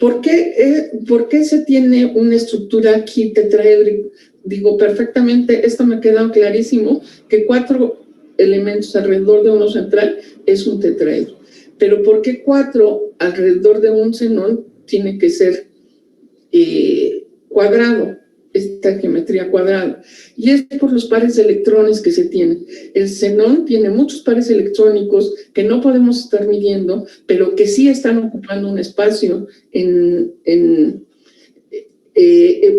¿Por qué se tiene una estructura aquí tetraédrica? Digo, perfectamente, esto me queda clarísimo, que 4 elementos alrededor de uno central es un tetraedro. Pero ¿por qué 4 alrededor de un xenón tiene que ser cuadrado? Esta geometría cuadrada. Y es por los pares de electrones que se tienen. El xenón tiene muchos pares electrónicos que no podemos estar midiendo, pero que sí están ocupando un espacio en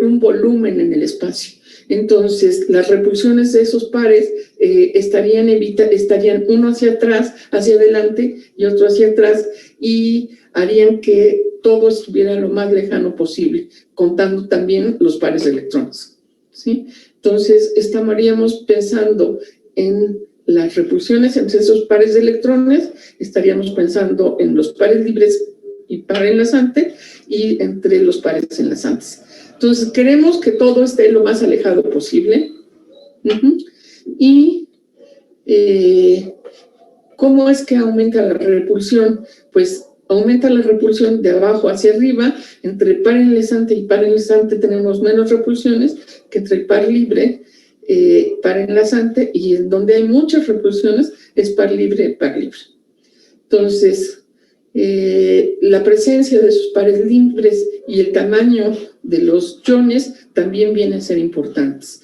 un volumen en el espacio. Entonces, las repulsiones de esos pares estarían uno hacia atrás, hacia adelante, y otro hacia atrás, y harían que todo estuviera lo más lejano posible, contando también los pares de electrones, ¿sí? Entonces, estaríamos pensando en las repulsiones entre esos pares de electrones, estaríamos pensando en los pares libres y par enlazante, y entre los pares enlazantes. Entonces, queremos que todo esté lo más alejado posible. Y ¿cómo es que aumenta la repulsión? Pues aumenta la repulsión de abajo hacia arriba. Entre par enlazante y par enlazante tenemos menos repulsiones que entre el par libre, par enlazante, y en donde hay muchas repulsiones es par libre. Entonces, la presencia de sus pares libres y el tamaño de los iones también vienen a ser importantes.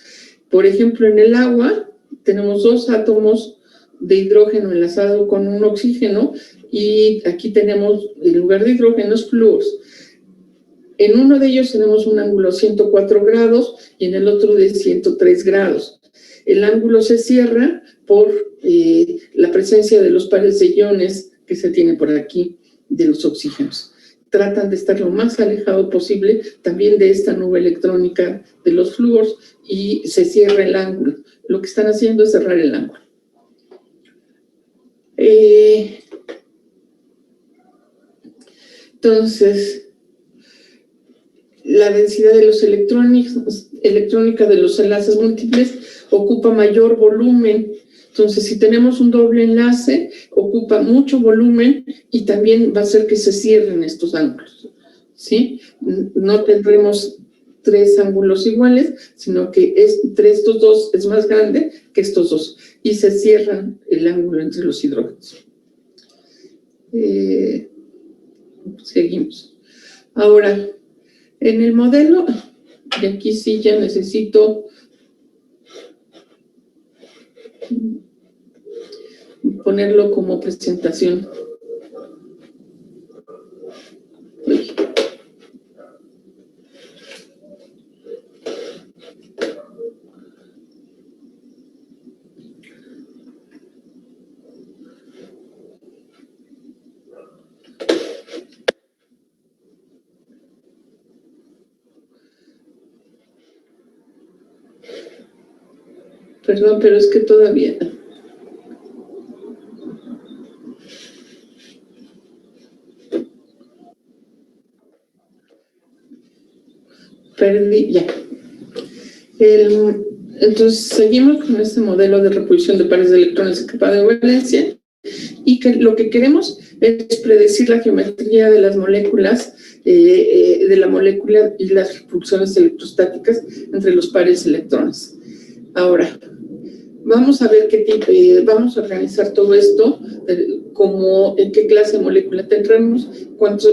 Por ejemplo, en el agua tenemos 2 átomos de hidrógeno enlazado con un oxígeno, y aquí tenemos, en lugar de hidrógenos, flúors. En uno de ellos tenemos un ángulo 104 grados y en el otro de 103 grados. El ángulo se cierra por la presencia de los pares de iones que se tiene por aquí de los oxígenos. Tratan de estar lo más alejado posible también de esta nube electrónica de los flúors, y se cierra el ángulo. Lo que están haciendo es cerrar el ángulo. Entonces, la densidad de los electrónica de los enlaces múltiples ocupa mayor volumen. Entonces, si tenemos un doble enlace, ocupa mucho volumen y también va a hacer que se cierren estos ángulos, ¿sí? No tendremos 3 ángulos iguales, sino que entre estos 2 es más grande que estos 2, y se cierran el ángulo entre los hidrógenos. Seguimos. Ahora, en el modelo, y aquí sí ya necesito ponerlo como presentación. Perdón, pero es que todavía... Perdí, ya. Entonces, seguimos con este modelo de repulsión de pares de electrones en capa de valencia, y que lo que queremos es predecir la geometría de las moléculas, de la molécula y las repulsiones electrostáticas entre los pares de electrones. Ahora, vamos a ver vamos a organizar todo esto, como en qué clase de molécula tendremos,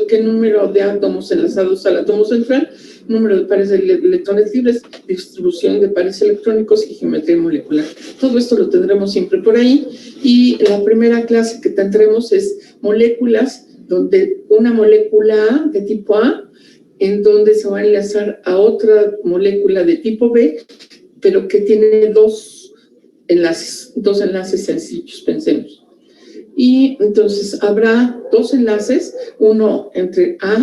qué número de átomos enlazados al átomo central, número de pares de electrones libres, distribución de pares electrónicos y geometría molecular. Todo esto lo tendremos siempre por ahí, y la primera clase que tendremos es moléculas, donde una molécula A de tipo A, en donde se va a enlazar a otra molécula de tipo B, pero que tiene 2 enlaces sencillos, pensemos. Y entonces habrá 2 enlaces, uno entre A,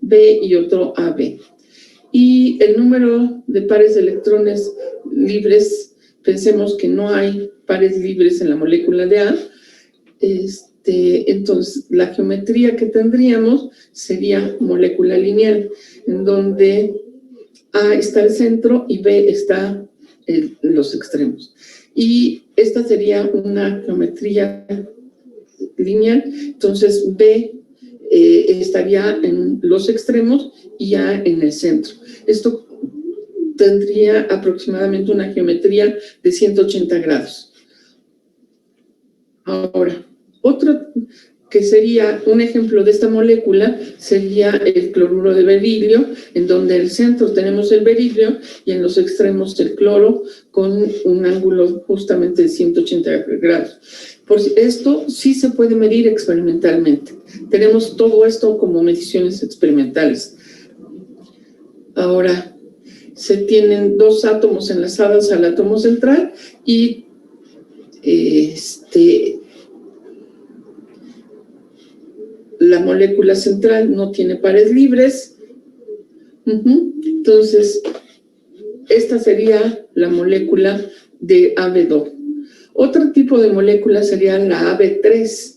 B y otro AB. Y el número de pares de electrones libres, pensemos que no hay pares libres en la molécula de A. Entonces, la geometría que tendríamos sería molécula lineal, en donde A está el centro y B está en los extremos. Y esta sería una geometría lineal. Entonces, B estaría en los extremos y ya en el centro. Esto tendría aproximadamente una geometría de 180 grados. Ahora, otro que sería un ejemplo de esta molécula sería el cloruro de berilio, en donde en el centro tenemos el berilio y en los extremos el cloro con un ángulo justamente de 180 grados. Por esto sí se puede medir experimentalmente. Tenemos todo esto como mediciones experimentales. Ahora, se tienen dos átomos enlazados al átomo central y la molécula central no tiene pares libres. Entonces, esta sería la molécula de AB2. Otro tipo de molécula sería la AB3.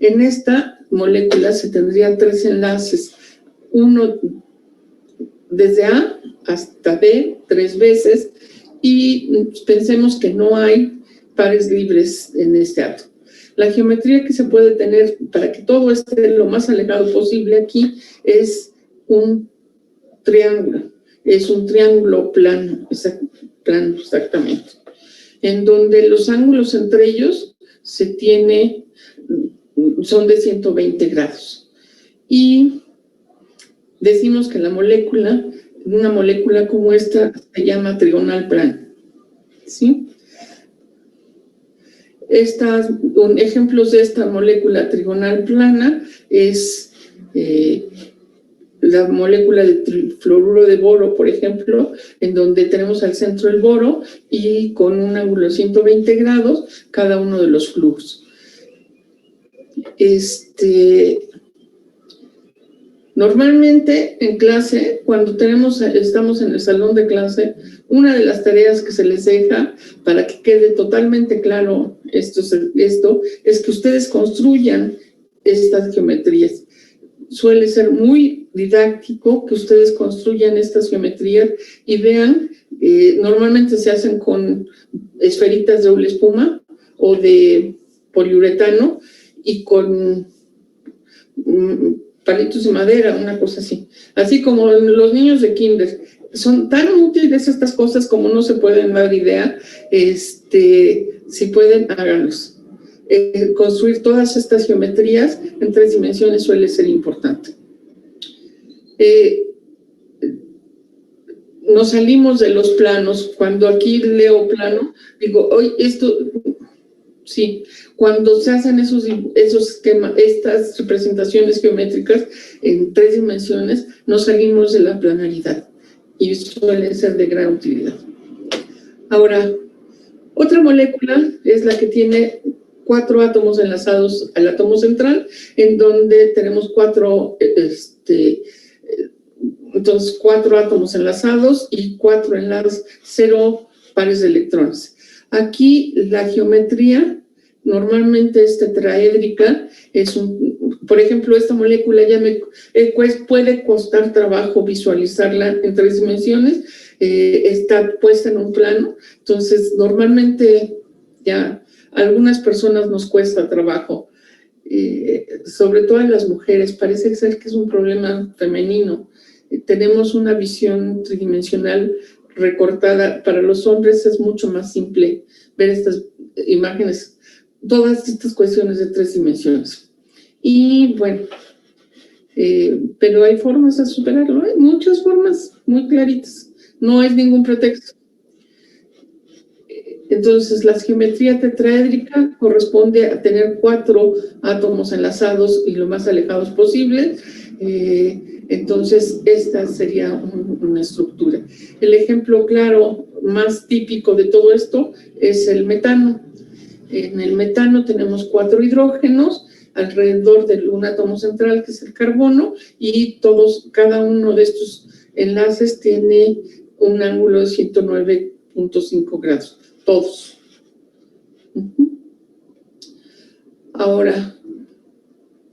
En esta molécula se tendrían tres enlaces, uno desde A hasta B, 3 veces, y pensemos que no hay pares libres en este átomo. La geometría que se puede tener para que todo esté lo más alejado posible aquí es un triángulo. Es un triángulo plano exactamente, en donde los ángulos entre ellos son de 120 grados. Y decimos que una molécula como esta se llama trigonal plana, ¿sí? Ejemplos de esta molécula trigonal plana es la molécula de fluoruro de boro, por ejemplo, en donde tenemos al centro el boro y con un ángulo de 120 grados cada uno de los flujos. Normalmente en clase, cuando estamos en el salón de clase, una de las tareas que se les deja para que quede totalmente claro esto es que ustedes construyan estas geometrías. Suele ser muy didáctico que ustedes construyan estas geometrías y vean, normalmente se hacen con esferitas de doble espuma o de poliuretano y con palitos de madera, una cosa así. Así como los niños de kinder. Son tan útiles estas cosas como no se pueden dar idea. Si pueden, háganlos. Construir todas estas geometrías en 3 dimensiones suele ser importante. Nos salimos de los planos. Cuando aquí leo plano, digo, oye, esto... Sí, cuando se hacen esos esquemas, estas representaciones geométricas en 3 dimensiones, nos salimos de la planaridad y suele ser de gran utilidad. Ahora, otra molécula es la que tiene 4 átomos enlazados al átomo central, en donde tenemos 4 átomos enlazados y 4 enlaces, 0 pares de electrones. Aquí la geometría normalmente es tetraédrica, por ejemplo, esta molécula ya puede costar trabajo visualizarla en 3 dimensiones, está puesta en un plano, entonces normalmente ya a algunas personas nos cuesta trabajo, sobre todo a las mujeres, parece ser que es un problema femenino, tenemos una visión tridimensional recortada. Para los hombres es mucho más simple ver estas imágenes, todas estas cuestiones de 3 dimensiones. Y bueno, pero hay formas de superarlo, hay muchas formas muy claritas, no es ningún pretexto. Entonces, la geometría tetraédrica corresponde a tener 4 átomos enlazados y lo más alejados posible. Entonces, esta sería una estructura. El ejemplo claro, más típico de todo esto, es el metano. En el metano tenemos 4 hidrógenos alrededor de un átomo central, que es el carbono, y cada uno de estos enlaces tiene un ángulo de 109.5 grados. Todos. Ahora,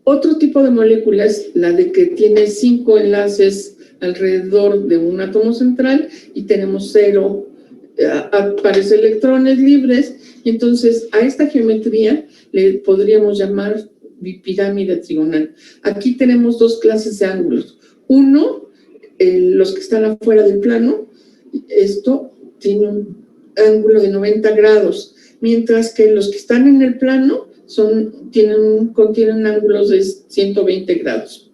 otro tipo de molécula es la de que tiene 5 enlaces alrededor de un átomo central y tenemos 0 pares de electrones libres, y entonces a esta geometría le podríamos llamar bipirámide trigonal. Aquí tenemos dos clases de ángulos. Uno, los que están afuera del plano, esto tiene un ángulo de 90 grados, mientras que los que están en el plano contienen ángulos de 120 grados.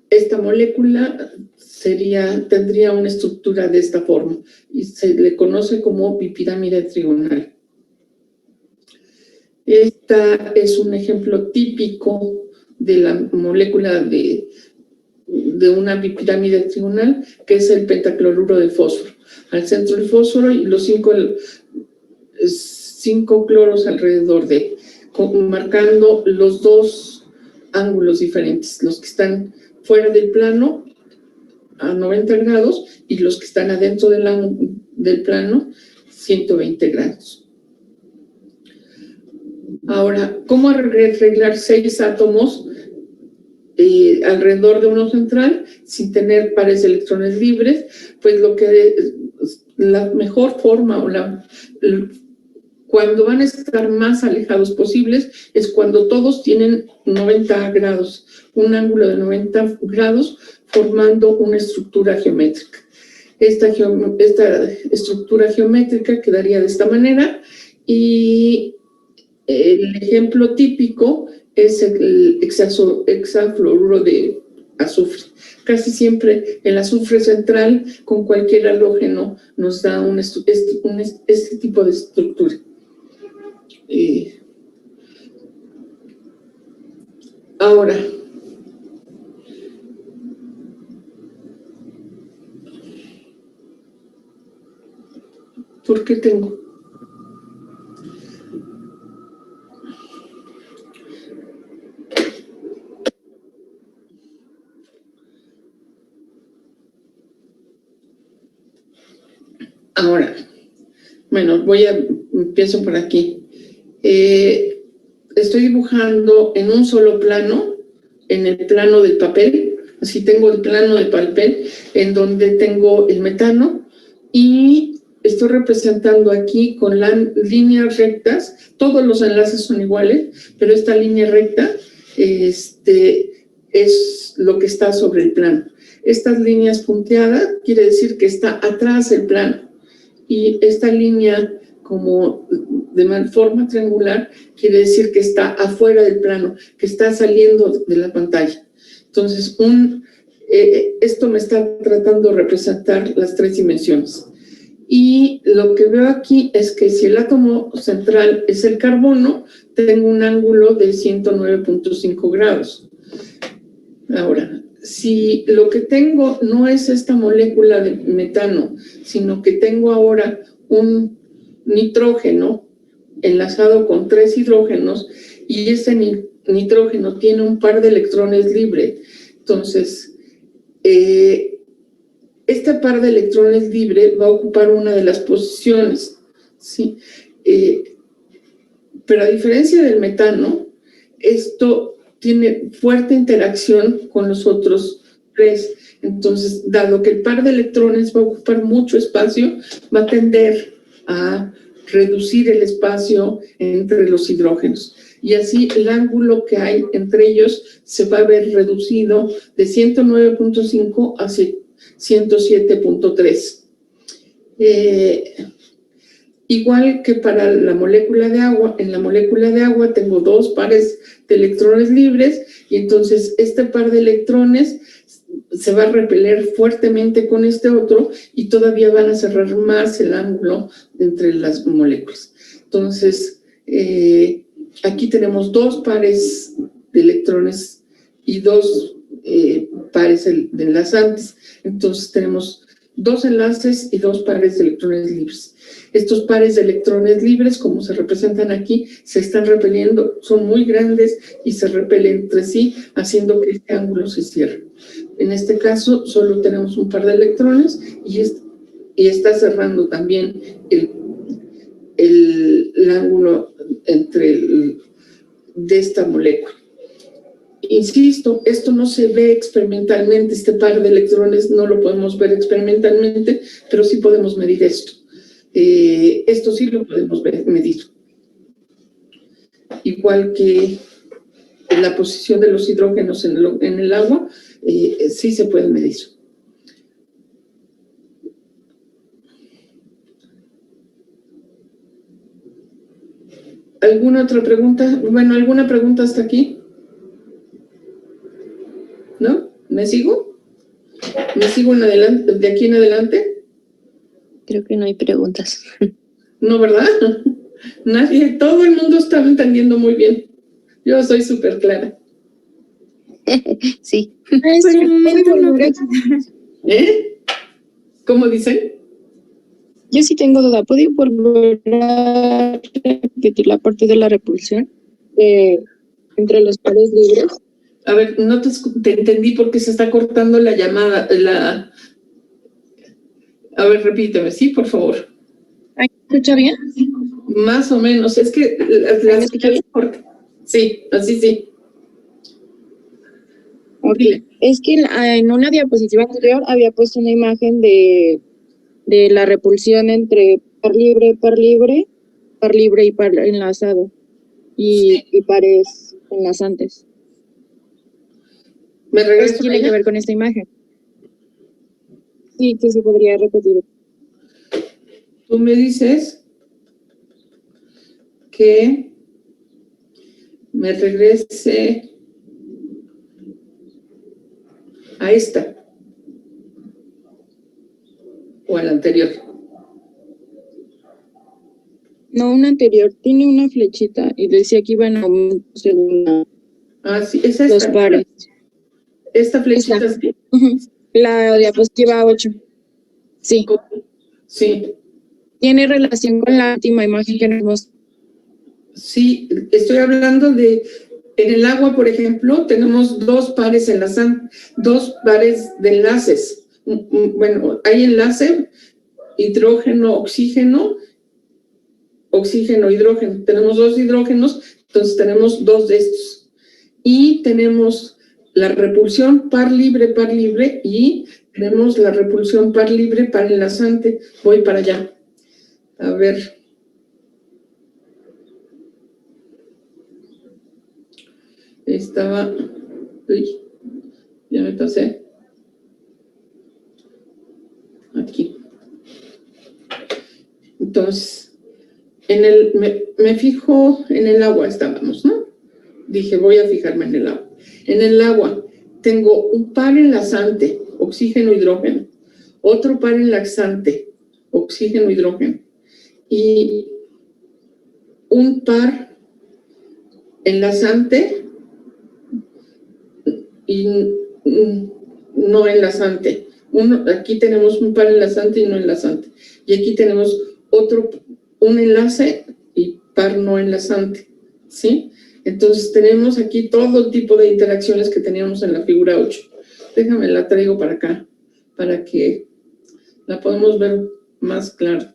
Esta molécula tendría una estructura de esta forma y se le conoce como bipirámide trigonal. Esta es un ejemplo típico de la molécula de una bipirámide trigonal, que es el pentacloruro de fósforo. Al centro el fósforo y los cinco cloros alrededor marcando los dos ángulos diferentes, los que están fuera del plano a 90 grados y los que están adentro del plano 120 grados. Ahora, ¿cómo arreglar 6 átomos alrededor de uno central sin tener pares de electrones libres? Pues la mejor forma cuando van a estar más alejados posibles es cuando todos tienen 90 grados, un ángulo de 90 grados formando una estructura geométrica. Esta estructura geométrica quedaría de esta manera y el ejemplo típico es el hexafluoruro de azufre. Casi siempre el azufre central con cualquier halógeno nos da este tipo de estructura. Ahora, ¿por qué tengo? Ahora, bueno, empiezo por aquí. Estoy dibujando en un solo plano, en el plano del papel. Así tengo el plano de papel en donde tengo el metano y estoy representando aquí con líneas rectas. Todos los enlaces son iguales, pero esta línea recta es lo que está sobre el plano. Estas líneas punteadas quiere decir que está atrás del plano. Y esta línea como de forma triangular quiere decir que está afuera del plano, que está saliendo de la pantalla. Entonces, esto me está tratando de representar las 3 dimensiones. Y lo que veo aquí es que si el átomo central es el carbono, tengo un ángulo de 109.5 grados. Ahora, si lo que tengo no es esta molécula de metano, sino que tengo ahora un nitrógeno enlazado con 3 hidrógenos y ese nitrógeno tiene un par de electrones libres, entonces este par de electrones libres va a ocupar una de las posiciones, ¿sí? Pero a diferencia del metano, esto tiene fuerte interacción con los otros 3. Entonces, dado que el par de electrones va a ocupar mucho espacio, va a tender a reducir el espacio entre los hidrógenos. Y así el ángulo que hay entre ellos se va a ver reducido de 109.5 a 107.3. Igual que para la molécula de agua, en la molécula de agua tengo 2 pares de electrones libres y entonces este par de electrones se va a repeler fuertemente con este otro y todavía van a cerrar más el ángulo entre las moléculas. Entonces, aquí tenemos 2 pares de electrones y 2 pares de enlazantes. Entonces, tenemos 2 enlaces y 2 pares de electrones libres. Estos pares de electrones libres, como se representan aquí, se están repeliendo, son muy grandes y se repelen entre sí, haciendo que este ángulo se cierre. En este caso, solo tenemos un par de electrones y está cerrando también el ángulo de esta molécula. Insisto, esto no se ve experimentalmente, este par de electrones no lo podemos ver experimentalmente, pero sí podemos medir esto. Esto sí lo podemos medir. igual que la posición de los hidrógenos en el agua, sí se puede medir. ¿Alguna otra pregunta? Bueno, ¿alguna pregunta hasta aquí? ¿No? ¿Me sigo? ¿Me sigo en adelante, de aquí en adelante? Creo que no hay preguntas. No, ¿verdad? Nadie, todo el mundo está entendiendo muy bien. Yo soy súper clara. Sí. Por el momento no. ¿Cómo dicen? Yo sí tengo duda. ¿Puedo volver a repetir la parte de la repulsión entre los pares libres? A ver, no te entendí porque se está cortando la llamada. A ver, repíteme, sí, por favor. ¿Me escucha bien? Más o menos, es que ¿Me escucha bien? Sí, así sí. Ok. Es que en una diapositiva anterior había puesto una imagen de la repulsión entre par libre y par enlazado y pares enlazantes. ¿Me regreso? ¿Qué tiene que ver con esta imagen? Sí, que se podría repetir. Tú me dices que me regrese a esta o a la anterior. No, una anterior. Tiene una flechita y decía que iban a un segundo. Ah, sí, es esta. Los pares. Esta flechita, sí. La diapositiva 8. Sí. Sí. Tiene relación con la última imagen que nos mostró. Sí, estoy hablando de, en el agua, por ejemplo, tenemos dos pares de enlaces. Bueno, hay enlace hidrógeno, oxígeno, hidrógeno. Tenemos dos hidrógenos, entonces tenemos dos de estos. Y tenemos la repulsión par libre, y tenemos la repulsión par libre, par enlazante. Voy para allá. A ver. Estaba... Uy, ya me pasé. Aquí. Entonces, me fijo en el agua, estábamos, ¿no? Dije, voy a fijarme en el agua. En el agua tengo un par enlazante, oxígeno-hidrógeno, otro par enlaxante, oxígeno-hidrógeno, y un par enlazante y no enlazante. Aquí tenemos un par enlazante y no enlazante. Y aquí tenemos un enlace y par no enlazante, ¿sí? Entonces tenemos aquí todo el tipo de interacciones que teníamos en la figura 8. Déjame, la traigo para acá, para que la podamos ver más claro.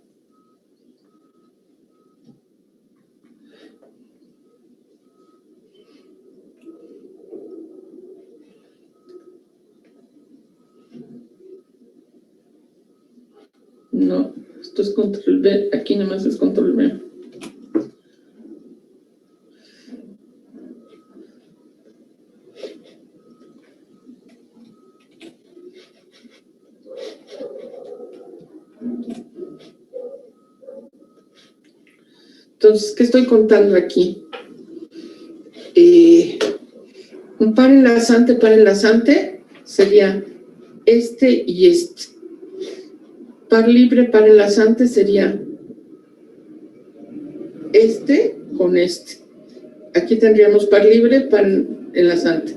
No, esto es control B, aquí nada más es control B. Entonces, ¿qué estoy contando aquí? Un par enlazante sería este y este. Par libre, par enlazante sería este con este. Aquí tendríamos par libre, par enlazante.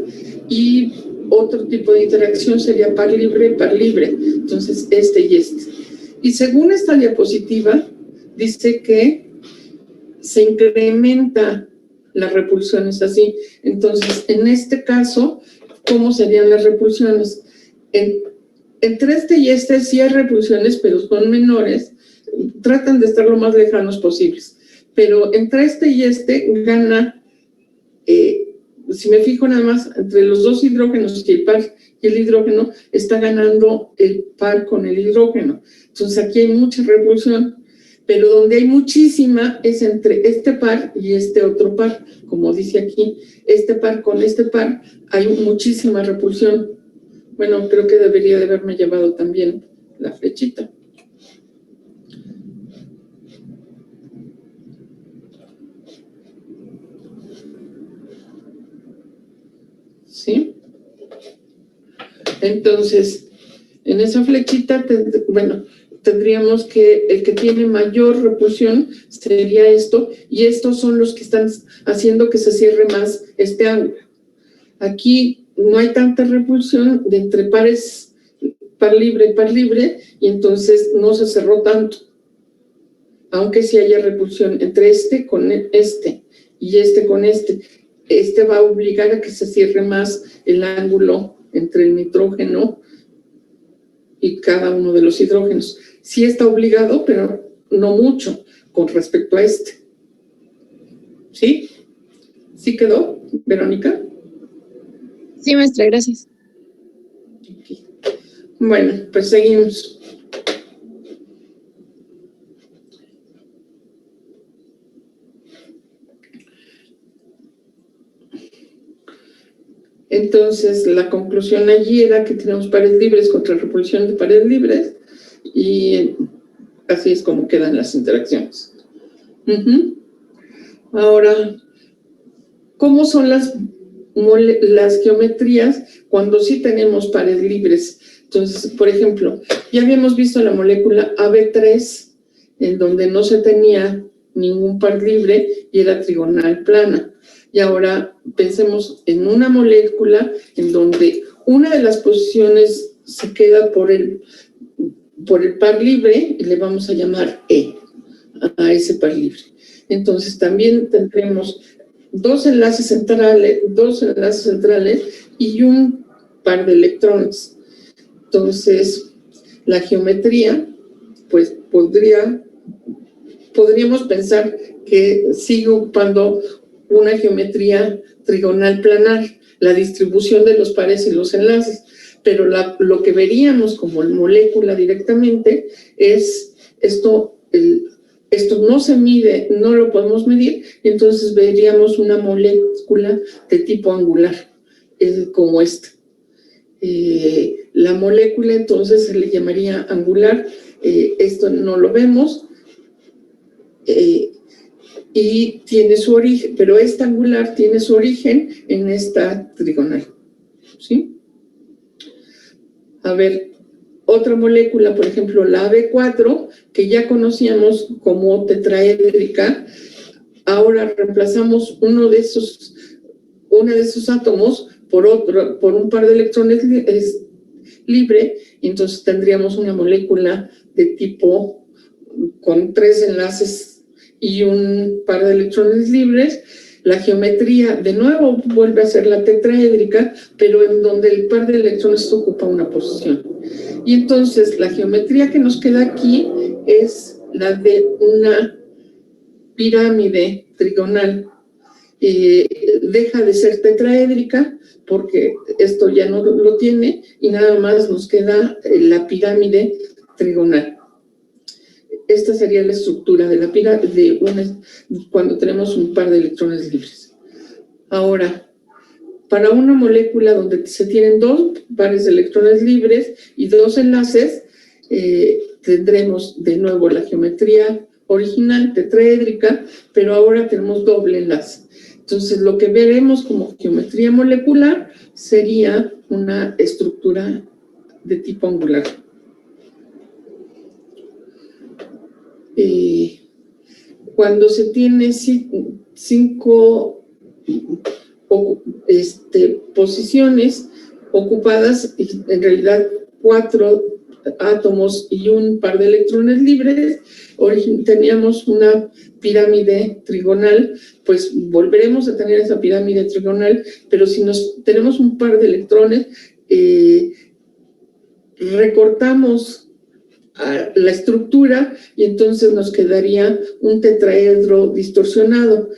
Y otro tipo de interacción sería par libre. Entonces, este y este. Y según esta diapositiva, dice que se incrementa las repulsiones así. Entonces, en este caso, ¿cómo serían las repulsiones? Entre este y este sí hay repulsiones, pero son menores. Tratan de estar lo más lejanos posibles. Pero entre este y este gana, si me fijo nada más, entre los dos hidrógenos y el par y el hidrógeno, está ganando el par con el hidrógeno. Entonces aquí hay mucha repulsión. pero donde hay muchísima es entre este par y este otro par, como dice aquí, este par con este par hay muchísima repulsión. Bueno, creo que debería de haberme llevado también la flechita. ¿Sí? Entonces, en esa flechita, tendríamos que el que tiene mayor repulsión sería esto, y estos son los que están haciendo que se cierre más este ángulo. Aquí no hay tanta repulsión de entre pares, par libre, y entonces no se cerró tanto. Aunque sí haya repulsión entre este con este y este con este. Este va a obligar a que se cierre más el ángulo entre el nitrógeno y cada uno de los hidrógenos. Sí está obligado, pero no mucho con respecto a este. ¿Sí? ¿Sí quedó, Verónica? Sí, maestra, gracias. Bueno, pues seguimos. Entonces, la conclusión allí era que tenemos pares libres contra repulsión de pares libres y así es como quedan las interacciones. Ahora, ¿cómo son las geometrías cuando sí tenemos pares libres? Entonces, por ejemplo, ya habíamos visto la molécula AB3, en donde no se tenía ningún par libre y era trigonal plana. Y ahora pensemos en una molécula en donde una de las posiciones se queda por el par libre y le vamos a llamar E a ese par libre. Entonces también tendremos dos enlaces centrales y un par de electrones. Entonces, la geometría, pues podríamos pensar que sigue ocupando una geometría trigonal planar, la distribución de los pares y los enlaces, pero lo que veríamos como molécula directamente es esto no se mide, no lo podemos medir, y entonces veríamos una molécula de tipo angular, como esta. La molécula entonces se le llamaría angular, esto no lo vemos, y tiene su origen, pero esta angular tiene su origen en esta trigonal, ¿sí? A ver, otra molécula, por ejemplo, la AB4, que ya conocíamos como tetraédrica, ahora reemplazamos uno de esos átomos por un par de electrones libre, y entonces tendríamos una molécula de tipo con 3 enlaces y un par de electrones libres. La geometría, de nuevo, vuelve a ser la tetraédrica, pero en donde el par de electrones ocupa una posición. Y entonces, la geometría que nos queda aquí es la de una pirámide trigonal. Deja de ser tetraédrica, porque esto ya no lo tiene, y nada más nos queda la pirámide trigonal. Esta sería la estructura de la pirámide cuando tenemos un par de electrones libres. Ahora, para una molécula donde se tienen dos pares de electrones libres y dos enlaces, tendremos de nuevo la geometría original tetraédrica, pero ahora tenemos doble enlace. Entonces, lo que veremos como geometría molecular sería una estructura de tipo angular. Cuando se tiene 5 posiciones ocupadas, en realidad 4 átomos y un par de electrones libres, teníamos una pirámide trigonal, pues volveremos a tener esa pirámide trigonal, pero si tenemos un par de electrones, recortamos la estructura y entonces nos quedaría un tetraedro distorsionado.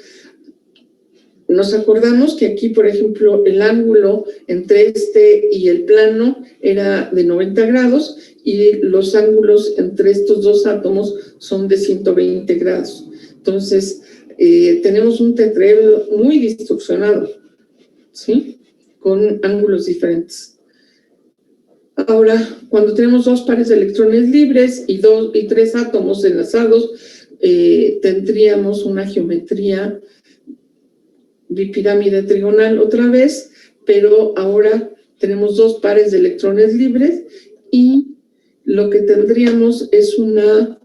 nos acordamos que aquí, por ejemplo, el ángulo entre este y el plano era de 90 grados y los ángulos entre estos dos átomos son de 120 grados. Entonces, tenemos un tetraedro muy distorsionado, ¿sí? Con ángulos diferentes. Ahora, cuando tenemos dos pares de electrones libres y tres átomos enlazados, tendríamos una geometría bipirámide trigonal otra vez, pero ahora tenemos dos pares de electrones libres y lo que tendríamos es una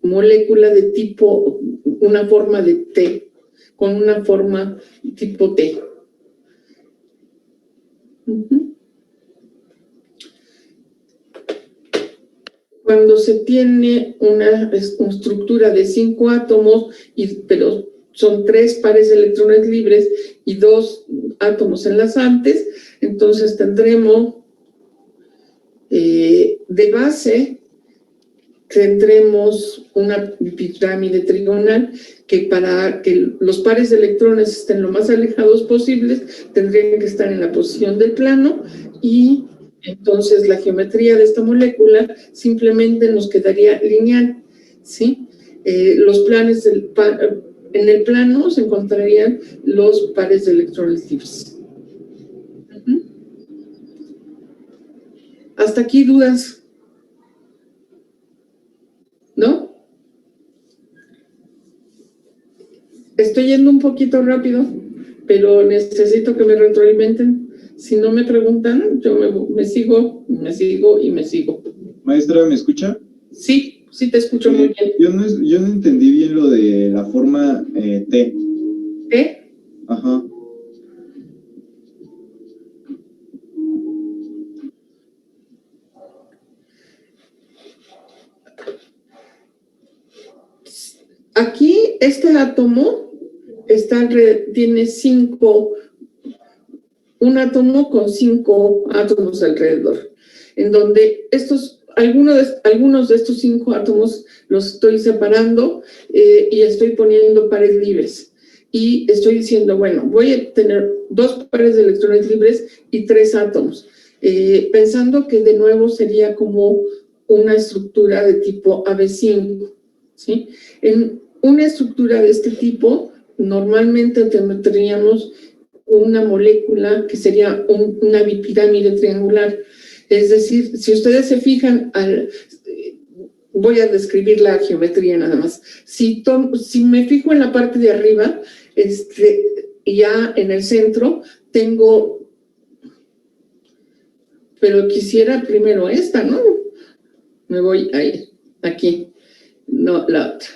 molécula de tipo, una forma de T, con una forma tipo T. Cuando se tiene una estructura de 5 átomos, pero son 3 pares de electrones libres y 2 átomos enlazantes, entonces tendremos de base, tendremos una pirámide trigonal que para que los pares de electrones estén lo más alejados posibles, tendrían que estar en la posición del plano y entonces la geometría de esta molécula simplemente nos quedaría lineal, ¿sí? Los planes en el plano se encontrarían los pares de electrones libres. ¿Hasta aquí dudas? ¿No? Estoy yendo un poquito rápido, pero necesito que me retroalimenten. Si no me preguntan, yo me sigo. Maestra, ¿me escucha? Sí, sí te escucho muy bien. Yo no entendí bien lo de la forma T. ¿T? Ajá. Aquí este átomo tiene un átomo con 5 átomos alrededor, en donde algunos de estos 5 átomos los estoy separando y estoy poniendo pares libres. Y estoy diciendo, bueno, voy a tener 2 pares de electrones libres y 3 átomos, pensando que de nuevo sería como una estructura de tipo AB5, ¿sí? En una estructura de este tipo, normalmente tendríamos una molécula que sería una bipirámide triangular. Es decir, si ustedes se fijan, voy a describir la geometría nada más. Si me fijo en la parte de arriba, ya en el centro tengo, pero quisiera primero esta, ¿no? Me voy ahí, aquí, no, la otra.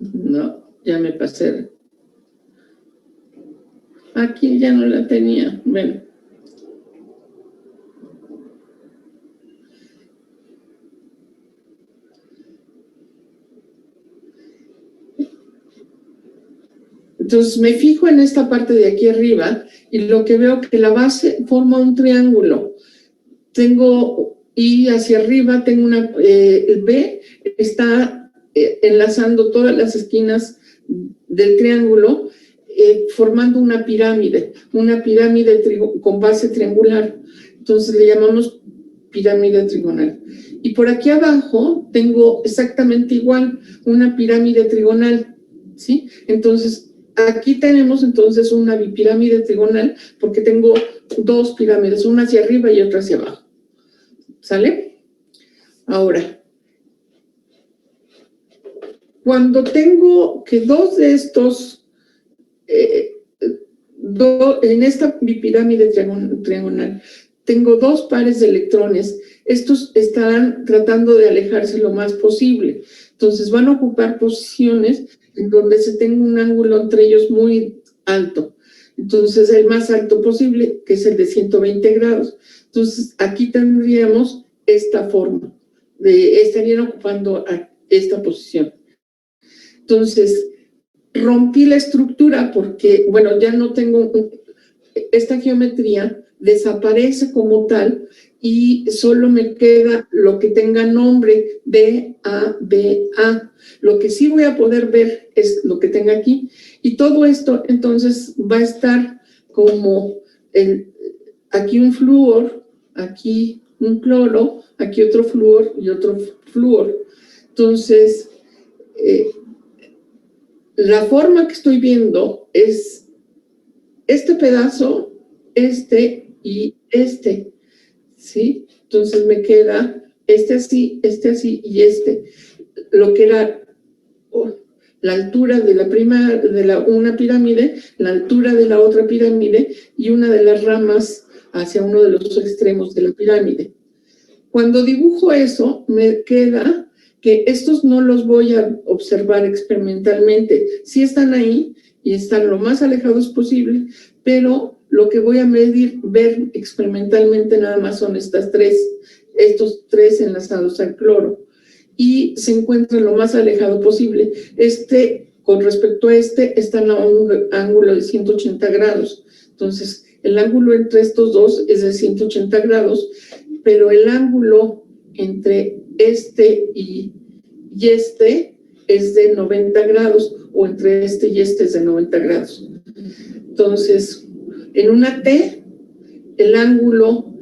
No, ya me pasé. Aquí ya no la tenía. Bueno. Entonces me fijo en esta parte de aquí arriba y lo que veo que la base forma un triángulo. Y hacia arriba tengo el B está enlazando todas las esquinas del triángulo, formando una pirámide con base triangular. Entonces le llamamos pirámide trigonal. Y por aquí abajo tengo exactamente igual, una pirámide trigonal, ¿sí? Entonces, aquí tenemos entonces una bipirámide trigonal porque tengo 2 pirámides, una hacia arriba y otra hacia abajo. ¿Sale? Ahora, cuando tengo que 2 de estos, en esta bipirámide triangular, tengo 2 pares de electrones, estos estarán tratando de alejarse lo más posible. Entonces van a ocupar posiciones en donde se tenga un ángulo entre ellos muy alto. Entonces el más alto posible, que es el de 120 grados. Entonces aquí tendríamos esta forma, estarían ocupando esta posición. Entonces rompí la estructura porque, bueno, ya no tengo esta geometría desaparece como tal y solo me queda lo que tenga nombre BA. Lo que sí voy a poder ver es lo que tenga aquí. Y todo esto entonces va a estar como aquí un flúor, aquí un cloro, aquí otro flúor y otro flúor. Entonces, la forma que estoy viendo es este pedazo, este y este, ¿sí? Entonces me queda este así y este. Lo que era la altura de una pirámide, la altura de la otra pirámide y una de las ramas hacia uno de los extremos de la pirámide. Cuando dibujo eso, me queda que estos no los voy a observar experimentalmente. Sí están ahí y están lo más alejados posible, pero lo que voy a ver experimentalmente nada más son estos tres enlazados al cloro. Y se encuentra lo más alejado posible. Con respecto a está en un ángulo de 180 grados. Entonces, el ángulo entre estos dos es de 180 grados, pero el ángulo entre este y este es de 90 grados, o entre este y este es de 90 grados. Entonces, en una T, el ángulo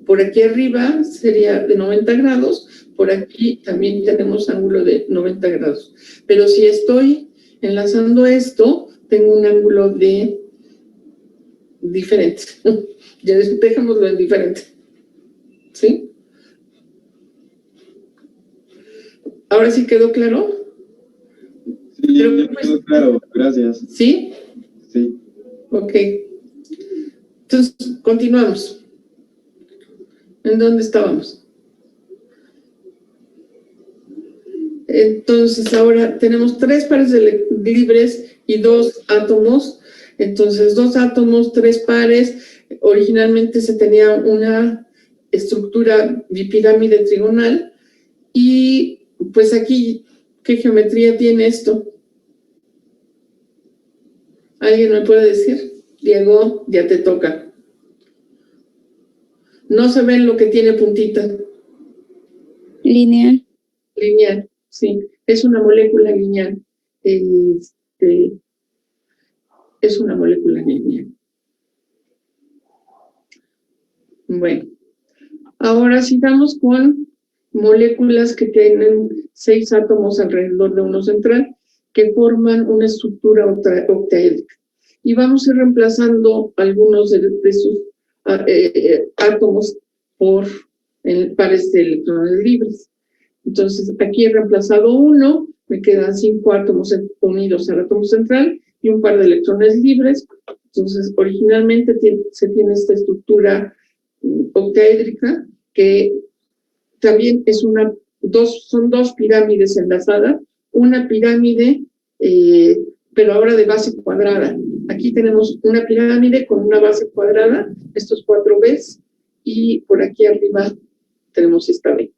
por aquí arriba sería de 90 grados, por aquí también tenemos ángulo de 90 grados. Pero si estoy enlazando esto, tengo un ángulo de diferente. Ya dejémoslo en diferente. ¿Sí? ¿Ahora sí quedó claro? Sí, quedó claro, gracias. ¿Sí? Sí. Ok. Entonces, continuamos. ¿En dónde estábamos? Entonces, ahora tenemos 3 pares libres y 2 átomos. Entonces, 2 átomos, 3 pares. Originalmente se tenía una estructura bipirámide trigonal. Y pues aquí, ¿qué geometría tiene esto? ¿Alguien me puede decir? Diego, ya te toca. No se ve lo que tiene puntita. Lineal. Lineal, sí. Es una molécula lineal. Es una molécula lineal. Bueno, ahora sigamos con moléculas que tienen 6 átomos alrededor de uno central que forman una estructura octaédrica. Y vamos a ir reemplazando algunos de sus átomos por pares de electrones libres. Entonces, aquí he reemplazado 1, me quedan 5 átomos unidos al átomo central y un par de electrones libres. Entonces, originalmente se tiene esta estructura octaédrica que también son 2 pirámides enlazadas, una pirámide, pero ahora de base cuadrada. Aquí tenemos una pirámide con una base cuadrada, estos 4 Bs, y por aquí arriba tenemos esta B.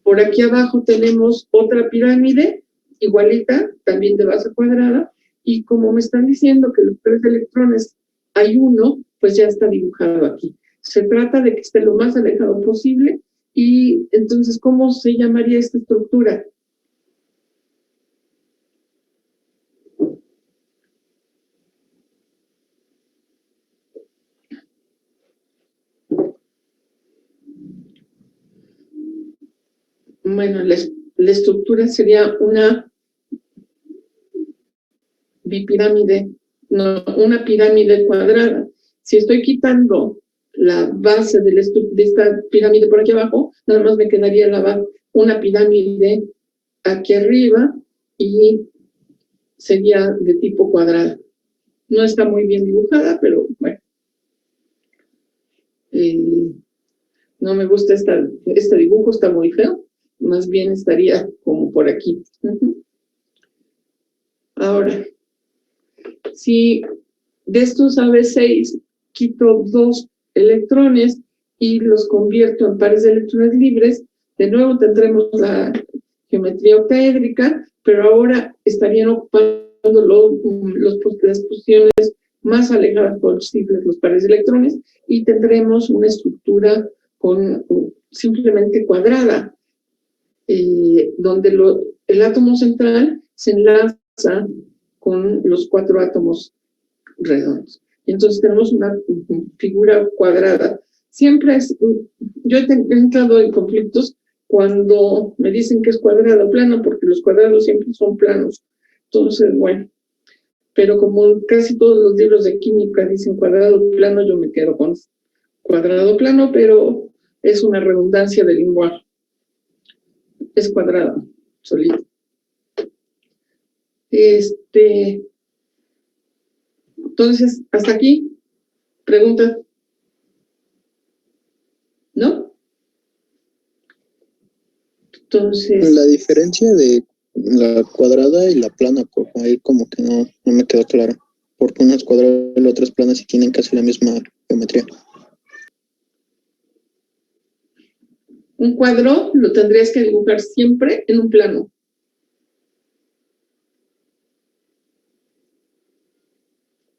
Por aquí abajo tenemos otra pirámide, igualita, también de base cuadrada, y como me están diciendo que los 3 electrones hay 1, pues ya está dibujado aquí. Se trata de que esté lo más alejado posible, y entonces, ¿cómo se llamaría esta estructura? Bueno, la estructura sería una bipirámide, no, una pirámide cuadrada. Si estoy quitando la base de esta pirámide por aquí abajo, nada más me quedaría una pirámide aquí arriba y sería de tipo cuadrado. No está muy bien dibujada, pero bueno. No me gusta este dibujo, está muy feo. Más bien estaría como por aquí. Ahora, si de estos AB6 quito 2 electrones y los convierto en pares de electrones libres, de nuevo tendremos la geometría octaédrica, pero ahora estarían ocupando las posiciones más alejadas posibles los pares de electrones y tendremos una estructura con simplemente cuadrada, donde el átomo central se enlaza con los 4 átomos redondos. Entonces tenemos una figura cuadrada. Siempre yo he entrado en conflictos cuando me dicen que es cuadrado plano, porque los cuadrados siempre son planos. Entonces, bueno, pero como casi todos los libros de química dicen cuadrado plano, yo me quedo con cuadrado plano, pero es una redundancia del lenguaje. Es cuadrado, solito. Entonces, hasta aquí, pregunta. ¿No? Entonces. La diferencia de la cuadrada y la plana, por ahí como que no me quedó claro. Porque una es cuadrada y la otra es plana si tienen casi la misma geometría. Un cuadro lo tendrías que dibujar siempre en un plano.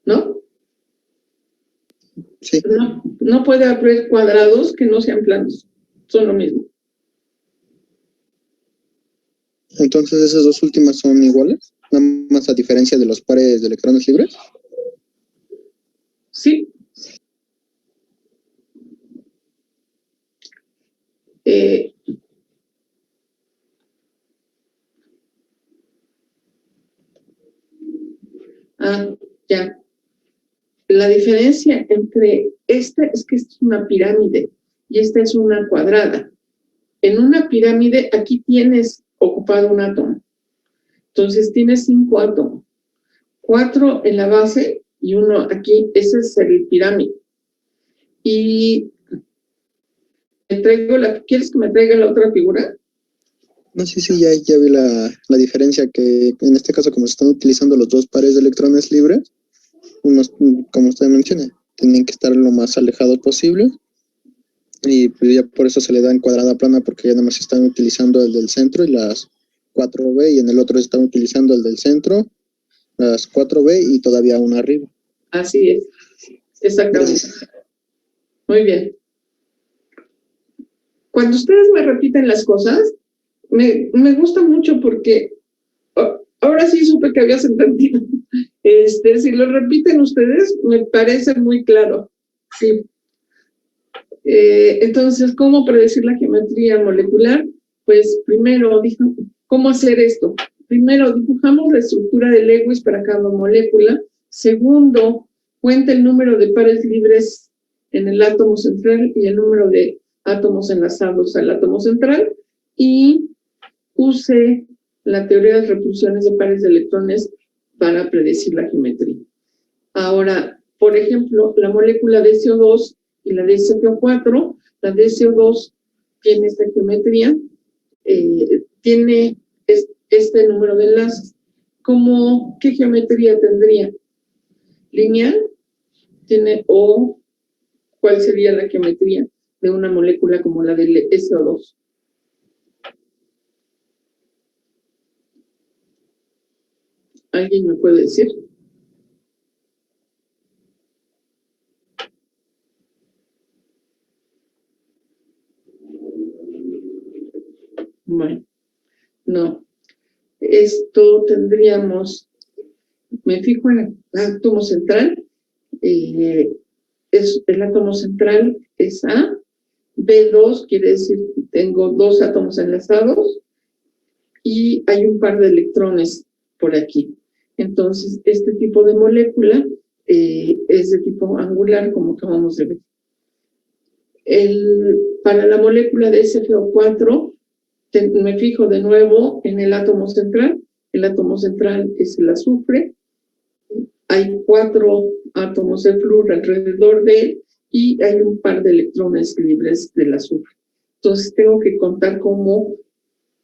¿No? Sí. No puede haber cuadrados que no sean planos. Son lo mismo. Entonces esas dos últimas son iguales, nada más a diferencia de los pares de electrones libres. Sí. Ya. La diferencia entre esta es que esta es una pirámide y esta es una cuadrada. En una pirámide aquí tienes ocupado un átomo. Entonces tienes 5 átomos. 4 en la base y 1 aquí. Ese es el pirámide. Y ¿quieres que me traiga la otra figura? No, sí, ya vi la diferencia, que en este caso, como se están utilizando los dos pares de electrones libres, unos, como usted menciona, tienen que estar lo más alejados posible, y pues ya por eso se le da en cuadrada plana, porque ya nada más están utilizando el del centro y las 4B, y en el otro están utilizando el del centro, las 4B y todavía una arriba. Así es, exactamente. Gracias. Muy bien. Cuando ustedes me repiten las cosas, me gusta mucho porque ahora sí supe que habías entendido. Si lo repiten ustedes, me parece muy claro. Sí. Entonces, ¿cómo predecir la geometría molecular? Pues primero, ¿cómo hacer esto? Primero, dibujamos la estructura de Lewis para cada molécula. Segundo, cuenta el número de pares libres en el átomo central y el número de átomos enlazados al átomo central. Y use la teoría de repulsiones de pares de electrones para predecir la geometría. Ahora, por ejemplo, la molécula de CO2 y la de SO4, la de CO2 tiene esta geometría, tiene este número de enlaces. ¿Qué geometría tendría? ¿Lineal? ¿O cuál sería la geometría de una molécula como la del SO2? ¿Alguien me puede decir? Bueno, no. Esto tendríamos, me fijo en el átomo central, el átomo central es A, B2 quiere decir que tengo 2 átomos enlazados y hay un par de electrones por aquí. Entonces, este tipo de molécula es de tipo angular, como acabamos de ver. Para la molécula de SFO4, me fijo de nuevo en el átomo central. El átomo central es el azufre. Hay 4 átomos de flúor alrededor de él y hay un par de electrones libres del azufre. Entonces tengo que contar como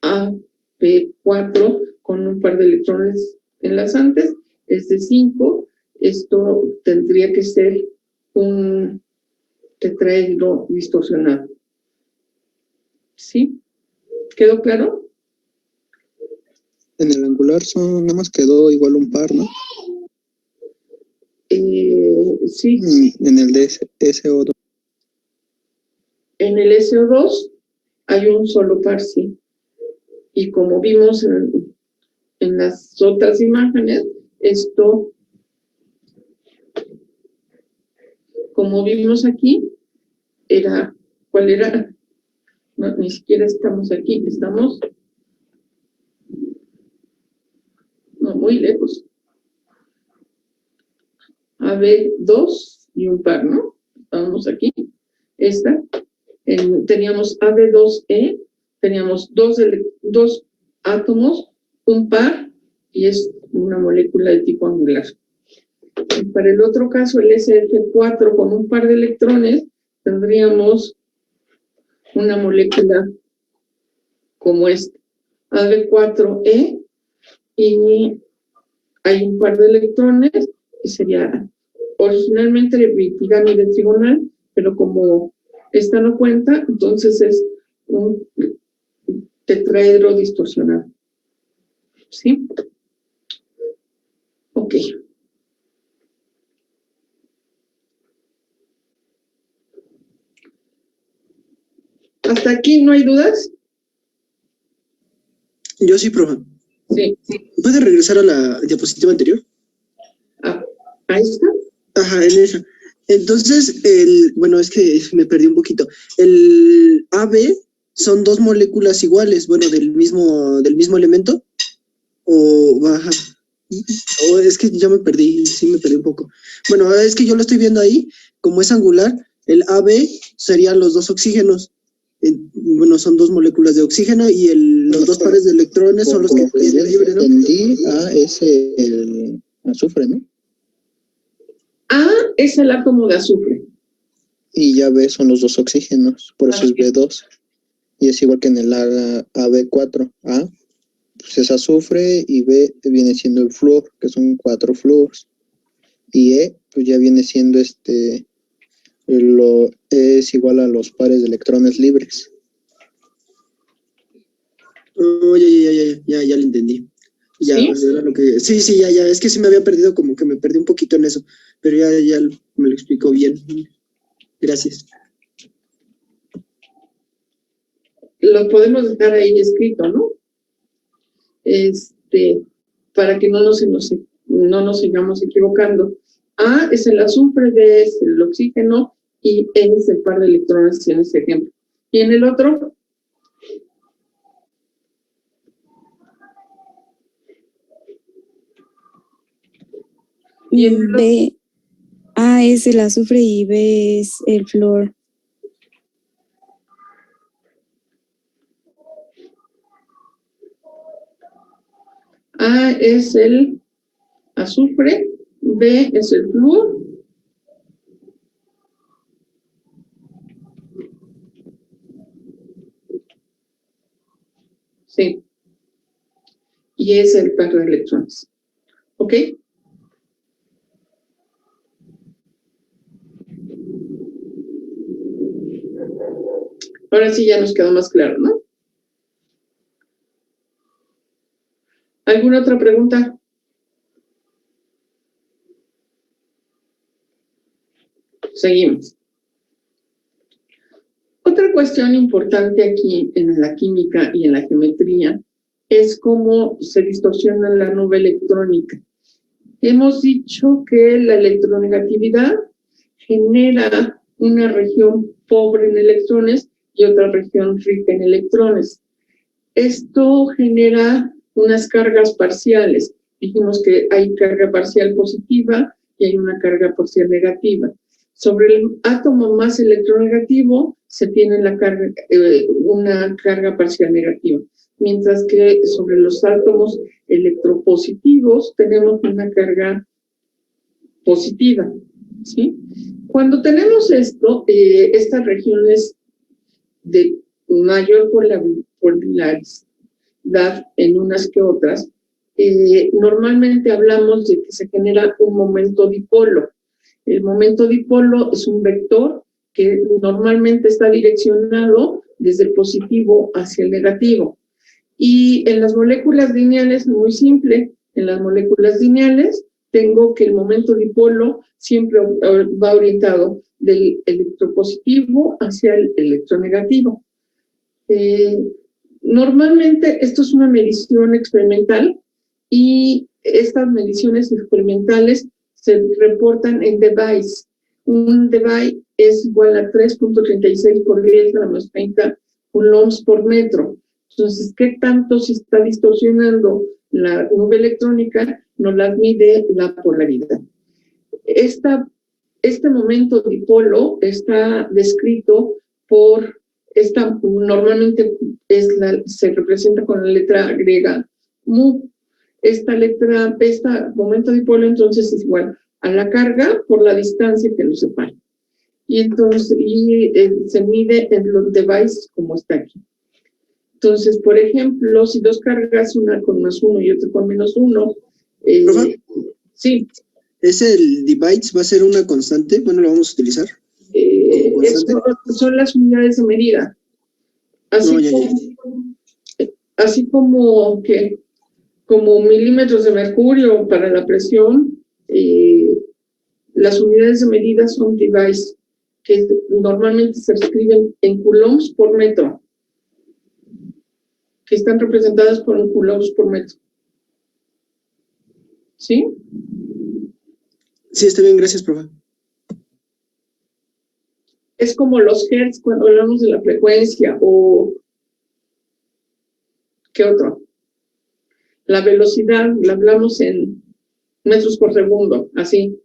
AP4 con un par de electrones enlazantes, es de 5. Esto tendría que ser un tetraedro distorsionado. ¿Sí? ¿Quedó claro? En el angular nada más quedó igual un par, ¿no? Sí, En el de SO2. en el SO2 hay un solo par, sí. Y como vimos en las otras imágenes, esto, como vimos aquí, ¿cuál era? No, ni siquiera estamos aquí, estamos no, muy lejos. AB2 y un par, ¿no? Estábamos aquí. Teníamos AB2E, teníamos dos átomos, un par, y es una molécula de tipo angular. Y para el otro caso, el SF4 con un par de electrones, tendríamos una molécula como esta, AB4E, y hay un par de electrones, y sería originalmente pirámide trigonal, pero como esta no cuenta, entonces es un tetraedro distorsionado. ¿Sí? Ok. ¿Hasta aquí no hay dudas? Yo sí, profe. Sí. ¿Puede regresar a la diapositiva anterior? ¿A esta? Ajá, en esa. Entonces, bueno, es que me perdí un poquito. El AB son dos moléculas iguales, bueno, del mismo elemento. O baja. O es que ya me perdí, sí me perdí un poco. Bueno, es que yo lo estoy viendo ahí, como es angular, el AB serían los dos oxígenos. Bueno, son dos moléculas de oxígeno y los dos pares de electrones son los que yo libres, ¿no? entendí, A es el azufre, ¿no? A es el átomo de azufre. Y ya B son los dos oxígenos, por eso es B2. Y es igual que en el AB4. A pues es azufre y B viene siendo el flúor, que son 4 flúoros. Y E pues ya viene siendo es igual a los pares de electrones libres. Oh, ya lo entendí. Ya, ¿Sí? era lo que, sí, ya, es que sí me había perdido, como que me perdí un poquito en eso, pero ya me lo explicó bien. Gracias. Lo podemos dejar ahí escrito, ¿no? Para que no nos sigamos equivocando. A es el azufre, B es el oxígeno y E es el par de electrones en este ejemplo. Y en el otro, B, A es el azufre y B es el flúor. A es el azufre, B es el flúor. Sí. Y es el par de electrones. ¿Ok? Ahora sí ya nos quedó más claro, ¿no? ¿Alguna otra pregunta? Seguimos. Otra cuestión importante aquí en la química y en la geometría es cómo se distorsiona la nube electrónica. Hemos dicho que la electronegatividad genera una región pobre en electrones y otra región rica en electrones. Esto genera unas cargas parciales. Dijimos que hay carga parcial positiva y hay una carga parcial negativa. Sobre el átomo más electronegativo se tiene una carga parcial negativa, mientras que sobre los átomos electropositivos tenemos una carga positiva, ¿sí? Cuando tenemos estas regiones de mayor polaridad en unas que otras, normalmente hablamos de que se genera un momento dipolo. El momento dipolo es un vector que normalmente está direccionado desde el positivo hacia el negativo. Y en las moléculas lineales, muy simple, en las moléculas lineales tengo que el momento dipolo siempre va orientado del electropositivo hacia el electronegativo. Normalmente esto es una medición experimental y estas mediciones experimentales se reportan en device. Un device es igual a 3.36 por 10 a la más 30 coulombs por metro. Entonces, ¿qué tanto se está distorsionando la nube electrónica? Nos las mide la polaridad. Este momento dipolo está descrito por normalmente se representa con la letra griega mu. Esta momento dipolo entonces es igual a la carga por la distancia que lo separa. Y entonces se mide en los devices como está aquí. Entonces, por ejemplo, si dos cargas, una con +1 y otra con -1, ¿Profe? Sí. ¿El device va a ser una constante? Bueno, ¿lo vamos a utilizar? Son las unidades de medida. Así como milímetros de mercurio para la presión, las unidades de medida son device, que normalmente se escriben en coulombs por metro, que están representadas por un coulombs por metro. ¿Sí? Sí, está bien, gracias, profe. Es como los hertz cuando hablamos de la frecuencia, o ¿qué otro? La velocidad, la hablamos en metros por segundo, así.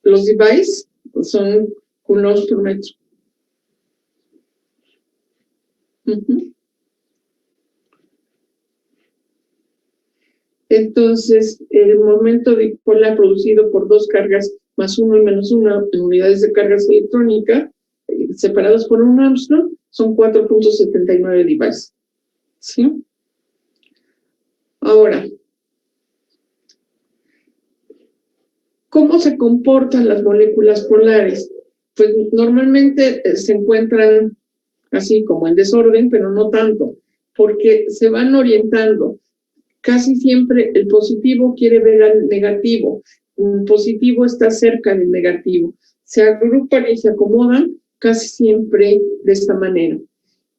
Los devices son coulombs por metro. Entonces, el momento dipolar producido por dos cargas +1 y -1 en unidades de carga electrónica, separados por un Armstrong, son 4.79 devices. ¿Sí? Ahora, ¿cómo se comportan las moléculas polares? Pues normalmente se encuentran así como en desorden, pero no tanto, porque se van orientando. Casi siempre el positivo quiere ver al negativo. El positivo está cerca del negativo. Se agrupan y se acomodan casi siempre de esta manera.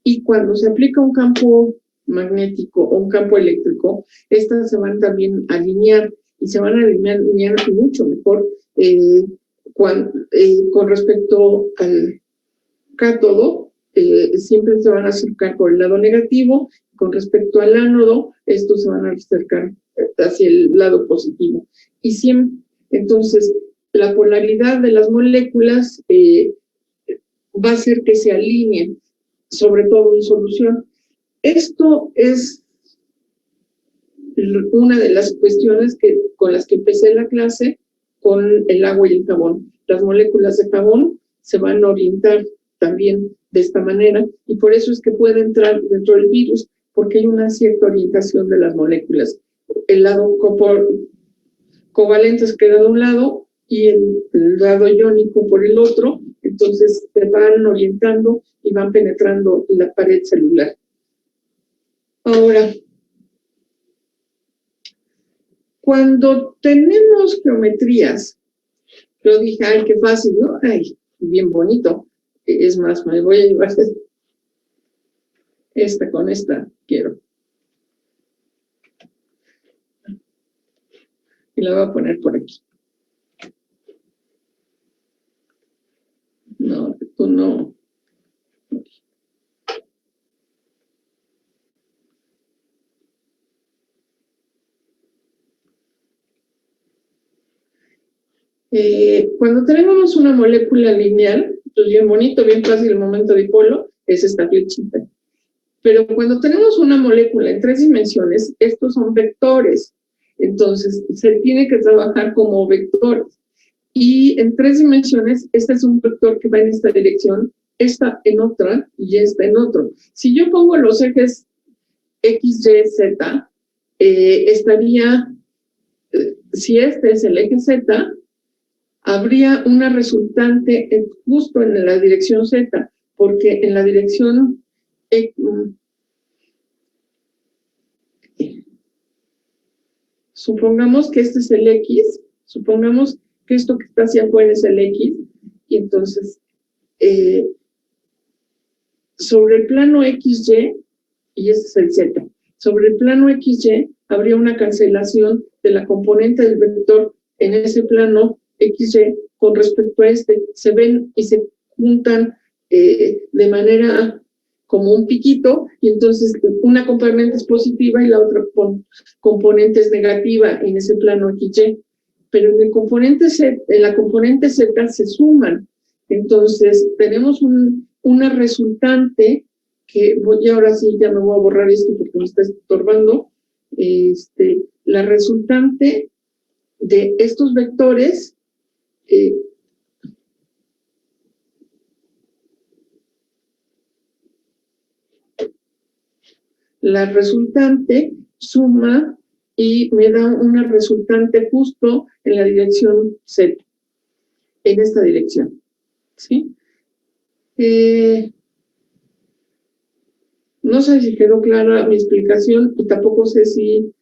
Y cuando se aplica un campo magnético o un campo eléctrico, estas se van también a alinear y se van a alinear mucho mejor con respecto al cátodo. Siempre se van a acercar por el lado negativo. Con respecto al ánodo, estos se van a acercar hacia el lado positivo. Y siempre, entonces, la polaridad de las moléculas va a hacer que se alineen, sobre todo en solución. Esto es una de las cuestiones con las que empecé la clase con el agua y el jabón. Las moléculas de jabón se van a orientar también de esta manera, y por eso es que puede entrar dentro del virus, porque hay una cierta orientación de las moléculas. El lado covalente queda de un lado y el lado iónico por el otro, entonces se van orientando y van penetrando la pared celular. Ahora, cuando tenemos geometrías, yo dije, ay, qué fácil, ¿no? Ay, bien bonito. Es más, me voy a llevar esta con esta, quiero. Y la voy a poner por aquí. No, tú no. Cuando tenemos una molécula lineal, pues bien bonito, bien fácil el momento dipolo, es esta flechita. Pero cuando tenemos una molécula en 3 dimensiones, estos son vectores. Entonces, se tiene que trabajar como vectores. Y en 3 dimensiones, este es un vector que va en esta dirección, esta en otra y esta en otro. Si yo pongo los ejes X, Y, Z, si este es el eje Z, habría una resultante justo en la dirección Z, porque en la dirección supongamos que este es el X Supongamos que esto que está hacia afuera es el X, y entonces sobre el plano XY, y ese es el Z, sobre el plano XY habría una cancelación de la componente del vector en ese plano XY con respecto a este. Se ven y se juntan de manera como un piquito, y entonces una componente es positiva y la otra componente es negativa en ese plano XY. Pero en el componente Z, en la componente Z se suman. Entonces tenemos una resultante que voy, ahora sí ya me voy a borrar esto porque me está estorbando. La resultante de estos vectores la resultante suma y me da una resultante justo en la dirección Z, en esta dirección, ¿sí? No sé si quedó clara mi explicación y tampoco sé si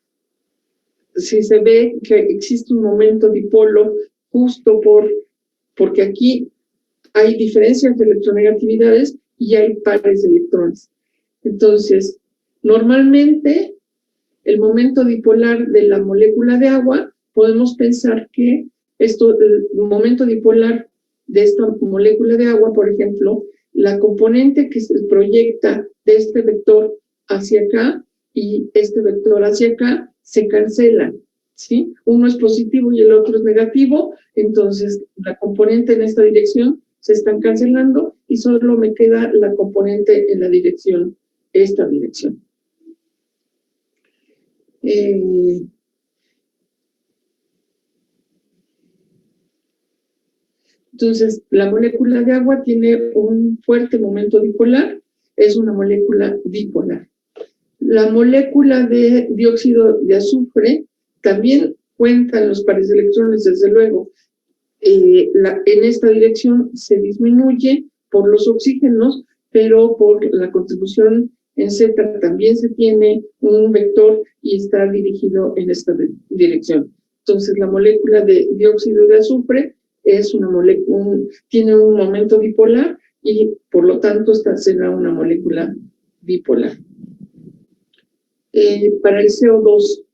se ve que existe un momento dipolo justo porque aquí hay diferencias de electronegatividades y hay pares de electrones. Entonces, normalmente el momento dipolar de la molécula de agua, podemos pensar que el momento dipolar de esta molécula de agua, por ejemplo, la componente que se proyecta de este vector hacia acá y este vector hacia acá se cancelan, ¿sí? Uno es positivo y el otro es negativo, entonces la componente en esta dirección se están cancelando y solo me queda la componente en la dirección, esta dirección. Entonces, la molécula de agua tiene un fuerte momento dipolar, es una molécula dipolar. La molécula de dióxido de azufre también cuenta en los pares de electrones, desde luego. En esta dirección se disminuye por los oxígenos, pero por la contribución en Z también se tiene un vector y está dirigido en esta dirección. Entonces, la molécula de dióxido de azufre es una molécula, tiene un momento dipolar y por lo tanto esta será una molécula bipolar. Para el CO2.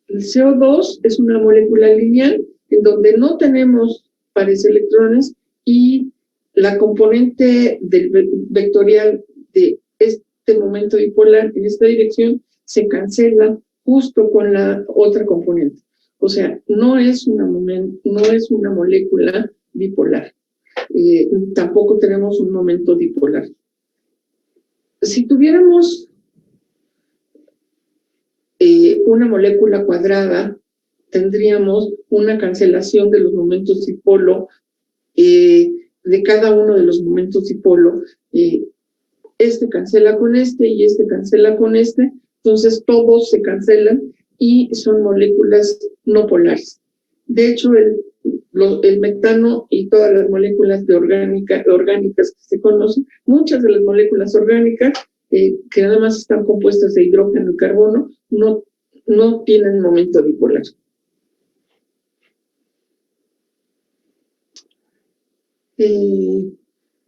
El CO2 es una molécula lineal en donde no tenemos pares de electrones y la componente del vectorial de este momento dipolar en esta dirección se cancela justo con la otra componente. O sea, no es una molécula bipolar. Tampoco tenemos un momento dipolar. Si tuviéramos una molécula cuadrada, tendríamos una cancelación de los momentos dipolo, de cada uno de los momentos dipolo. Este cancela con este y este cancela con este, entonces todos se cancelan y son moléculas no polares. De hecho, el metano y todas las moléculas orgánicas que se conocen, muchas de las moléculas orgánicas que nada más están compuestas de hidrógeno y carbono, no tienen momento dipolar.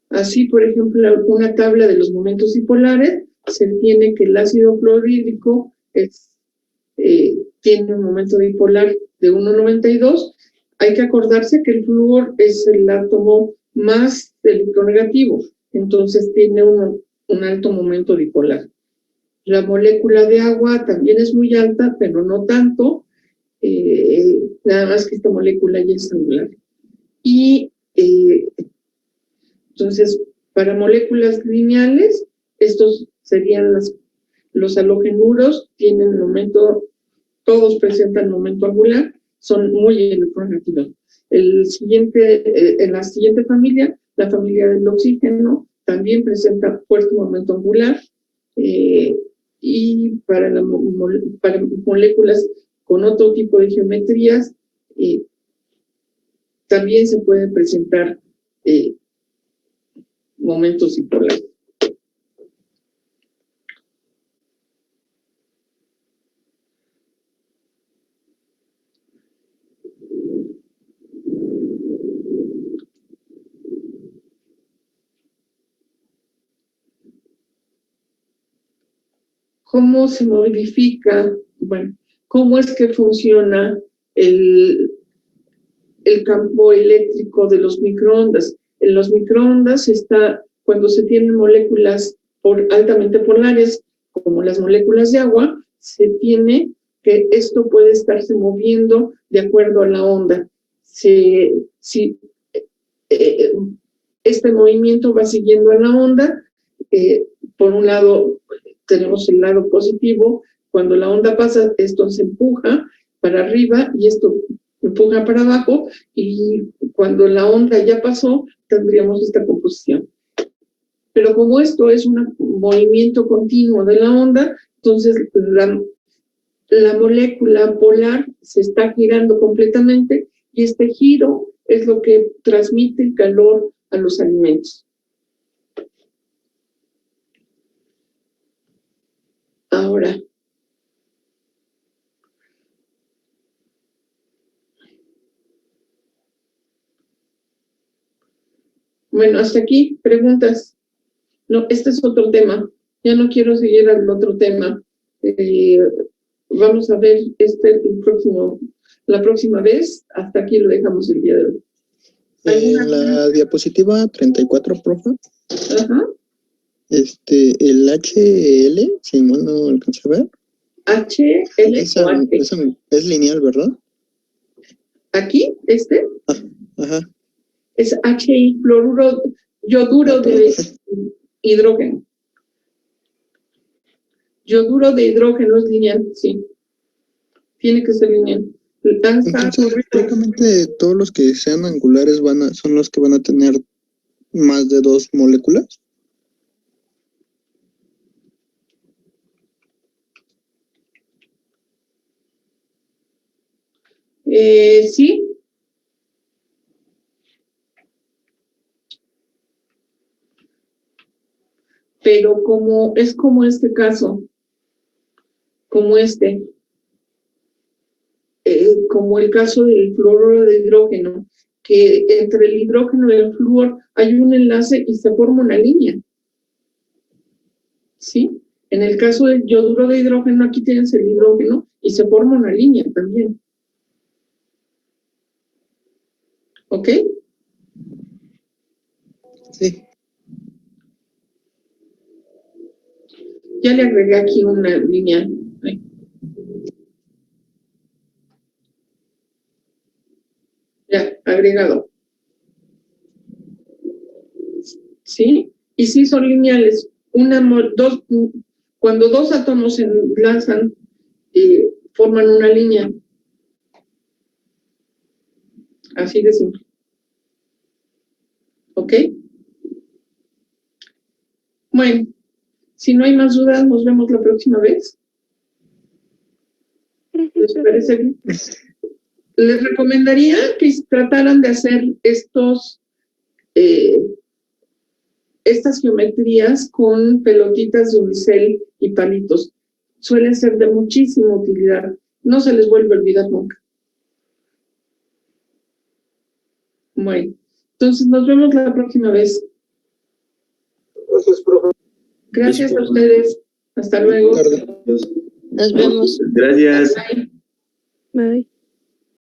Así, por ejemplo, una tabla de los momentos dipolares, se tiene que el ácido clorhídrico tiene un momento dipolar de 1,92. Hay que acordarse que el flúor es el átomo más electronegativo, entonces tiene un alto momento dipolar. La molécula de agua también es muy alta, pero no tanto, nada más que esta molécula ya es angular. Y entonces, para moléculas lineales, estos serían los halogenuros, tienen momento, todos presentan momento angular, son muy electronegativos. En la siguiente familia, la familia del oxígeno, también presenta fuerte momento angular, y para moléculas con otro tipo de geometrías, también se pueden presentar momentos dipolares. cómo se modifica, bueno, cómo es que funciona el campo eléctrico de los microondas. En los microondas cuando se tienen moléculas altamente polares, como las moléculas de agua, se tiene que esto puede estarse moviendo de acuerdo a la onda. Este movimiento va siguiendo a la onda. Por un lado, tenemos el lado positivo. Cuando la onda pasa, esto se empuja para arriba y esto empuja para abajo, y cuando la onda ya pasó, tendríamos esta composición. Pero como esto es un movimiento continuo de la onda, entonces la molécula polar se está girando completamente, y este giro es lo que transmite el calor a los alimentos. Ahora, bueno, hasta aquí, preguntas. No, este es otro tema. Ya no quiero seguir al otro tema. Vamos a ver la próxima vez. Hasta aquí lo dejamos el día de hoy. En la diapositiva 34, profe, Ajá. el HL, si mal no alcancé a ver, HL esa es lineal, ¿verdad? Aquí, Ajá. es HI, yoduro de hidrógeno. Yoduro de hidrógeno es lineal, sí. Tiene que ser lineal. Entonces, prácticamente todos los que sean angulares son los que van a tener más de 2 moléculas. Sí. Pero como este caso, como como el caso del fluoruro de hidrógeno, que entre el hidrógeno y el flúor hay un enlace y se forma una línea. ¿Sí? En el caso del yoduro de hidrógeno, aquí tienes el hidrógeno y se forma una línea también. ¿Ok? Sí. Ya le agregué aquí una línea. Ya, agregado. ¿Sí? Y sí son lineales. Cuando dos átomos se enlazan, forman una línea. Así de simple. ¿Ok? Bueno, si no hay más dudas, nos vemos la próxima vez. ¿Les parece bien? Les recomendaría que trataran de hacer estas geometrías con pelotitas de unicel y palitos. Suelen ser de muchísima utilidad. No se les vuelve a olvidar nunca. Bueno, entonces nos vemos la próxima vez. Gracias, profe. Gracias a ustedes. Hasta luego. Nos vemos. Gracias. Bye. Bye.